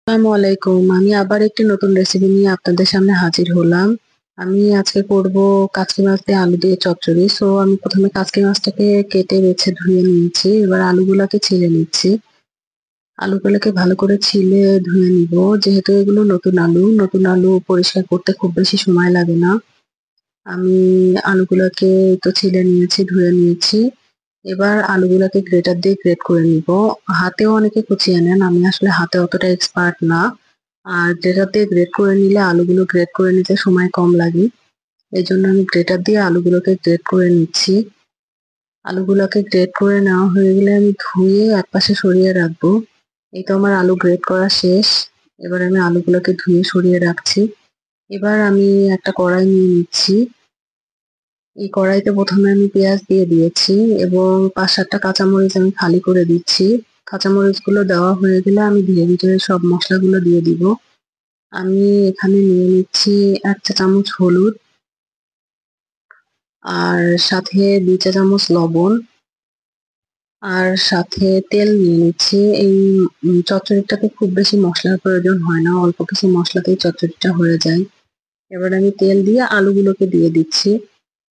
আসসালামু আলাইকুম। আমি আবার একটি নতুন রেসিপি নিয়ে আপনাদের সামনে হাজির হলাম। আমি আজকে করব কাচকি মাছ দিয়ে আলু দিয়ে চচ্চড়ি। আমি প্রথমে কাচকি মাছটাকে কেটে বেছে ধুয়ে নিয়েছি। এবার আলুগুলাকে ছিলে নিচ্ছি। আলুগুলোকে ভালো করে ছিলে ধুয়ে নিব। যেহেতু এগুলো নতুন আলু পরিষ্কার করতে খুব বেশি সময় লাগে না। আমি আলুগুলাকে তো ছিলে নিয়েছি, ধুয়ে নিয়েছি। এবার আলুগুলাকে গ্রেটার দিয়ে গ্রেট করে নিব। হাতেও অনেকে কুচিয়ে নেন, আমি আসলে হাতে অতটা এক্সপার্ট না। আর গ্রেটার দিয়ে গ্রেট করে নিলে আলুগুলো গ্রেট করে নিতে সময় কম লাগে। এই জন্য আমি গ্রেটার দিয়ে আলুগুলোকে গ্রেট করে নিচ্ছি। আলুগুলোকে গ্রেট করে নেওয়া হয়ে গেলে আমি ধুয়ে একপাশে সরিয়ে রাখবো। এই তো আমার আলু গ্রেট করা শেষ। এবার আমি আলুগুলোকে ধুয়ে সরিয়ে রাখছি। এবার আমি একটা কড়াই নিয়ে নিচ্ছি। এই কড়াইতে প্রথমে আমি পেঁয়াজ দিয়ে দিয়েছি এবং ৫-৭টা কাঁচামরিচ আমি ফালি করে দিচ্ছি। কাঁচামরিচগুলো দেওয়া হয়ে গেলে আমি ধীরে ধীরে সব মশলাগুলো দিয়ে দিব। আমি এখানে নিয়ে নিচ্ছি ১ চা চামচ হলুদ, আর সাথে ২ চা চামচ লবণ, আর সাথে তেল নিয়ে নিচ্ছি। এই চচ্চড়িটাতে খুব বেশি মশলার প্রয়োজন হয় না, অল্প কিছু মশলাতেই চচ্চড়িটা হয়ে যায়। এবার আমি তেল দিয়ে আলুগুলোকে দিয়ে দিচ্ছি।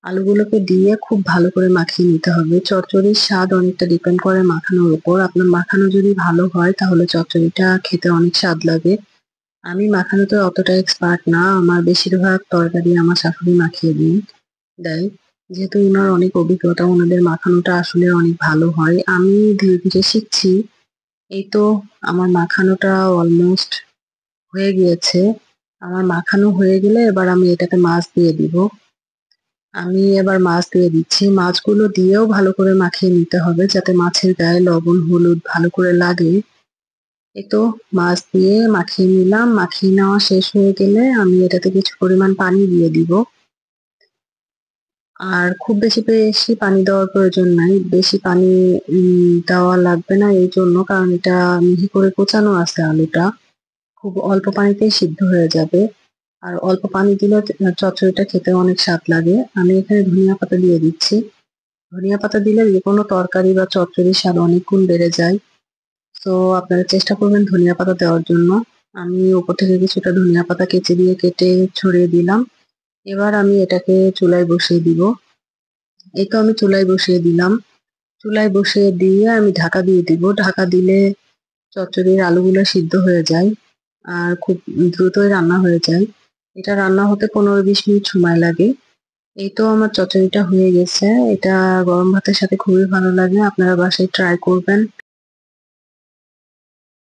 আলুগুলোকে দিয়ে খুব ভালো করে মাখিয়ে নিতে হবে। চচ্চড়ির স্বাদ অনেকটা ডিপেন্ড করে মাখানোর উপর। আপনার মাখানো যদি ভালো হয় তাহলে চচ্চড়িটা খেতে অনেক স্বাদ লাগে। আমি মাখানোতে অতটা এক্সপার্ট না। আমার বেশিরভাগ তরকারি আমার শাশুড়ি মাখিয়ে দেয়। যেহেতু উনার অনেক অভিজ্ঞতা, উনাদের মাখানোটা আসলে অনেক ভালো হয়। আমি ধীরে ধীরে শিখছি। এই তো আমার মাখানোটা অলমোস্ট হয়ে গিয়েছে। আমার মাখানো হয়ে গেলে এবার আমি এটাতে মাছ দিয়ে দিব। আমি এবার মাছ দিয়ে দিচ্ছি। মাছগুলো দিয়েও ভালো করে মাখিয়ে নিতে হবে যাতে মাছের গায়ে লবণ, হলুদ ভালো করে লাগে। এই তো মাছ দিয়ে মাখিয়ে নিলাম। মাখিয়ে নেওয়া শেষ হয়ে গেলে আমি এটাতে কিছু পরিমাণ পানি দিয়ে দিব। আর খুব বেশি বেশি পানি দেওয়ার প্রয়োজন নাই। বেশি পানি দেওয়া লাগবে না এই জন্য, কারণ এটা মিহি করে কোচানো আছে আলুটা। খুব অল্প পানিতেই সিদ্ধ হয়ে যাবে। আর অল্প পানি দিলে চচ্চড়িটা খেতে অনেক স্বাদ লাগে। আমি এখানে ধনিয়া পাতা দিয়ে দিচ্ছি। ধনিয়া পাতা দিলে যেকোনো তরকারি বা চচ্চড়ির স্বাদ অনেক গুণ বেড়ে যায়। আপনারা চেষ্টা করবেন ধনিয়া পাতা দেওয়ার জন্য। আমি উপর থেকে কিছুটা ধনিয়া পাতা কেটে ছড়িয়ে দিলাম। এবার আমি এটাকে চুলায় বসিয়ে দিব। এই তো আমি চুলায় বসিয়ে দিলাম। চুলায় বসিয়ে দিয়ে আমি ঢাকা দিয়ে দিব। ঢাকা দিলে চচ্চড়ির আলুগুলো সিদ্ধ হয়ে যায় আর খুব দ্রুতই রান্না হয়ে যায়। এটা রান্না হতে ১৫-২০ মিনিট সময় লাগে। এই তো আমার চচ্চড়িটা হয়ে গেছে। এটা গরম ভাতের সাথে খুবই ভালো লাগে। আপনারা বাসায় ট্রাই করবেন।